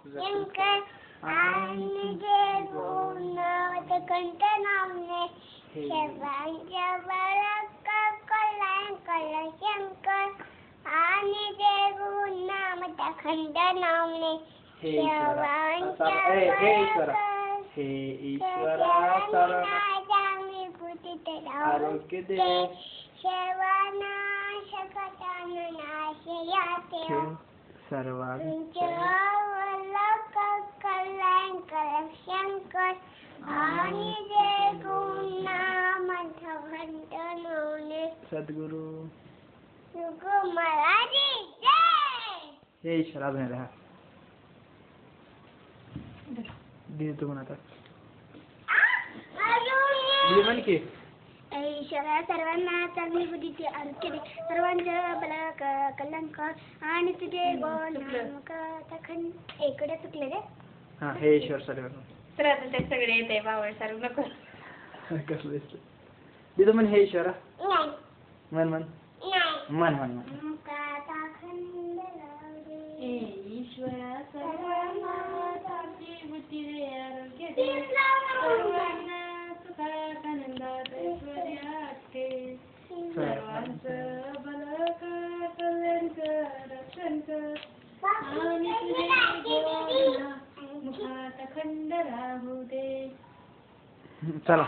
शंकर आणि जे गुणवंत कंठ नामने सर्वांच्या बाळका कल्याण कल शंकर आणि जे गुणवंत कंठ नामने सर्वांच्या हे ईश्वरा सर्वांना बुद्धी आरोग्य दे सर्वांना नाशयाते सर्वांच्या कल्याण कर शंकर आणि जे गुणवंत कंठ नामने सद्गुरु महाराजी जय. हे ईश्वरा अजून रहा दे तू म्हणा म्हण की ईश्वरा सर्वांना चांगली बुद्धीचे आरोग्य दे सर्वांच्या भला कल्याण कर आणि तुझे गुण इकडे चुकले रे. हा हे ईश्वर सर्वांना तर आता ते सगळे येते बावळ सारू नको कसं दिसतं दिदू म्हण हे ईश्वरा नाही म्हण म्हण नाही म्हण म्हण म्हण मुखाचा खंड लावले ईश्वरा सर्वांना चांगली बुद्धी दे आरोग्य दे सर्वांना सुखात आनंदात ऐश्वर्यात ठेव सर्वांचं भलं कर कल्याण कर रक्षण कर आणि तुझे गुण मुखात खंड राहू दे. चला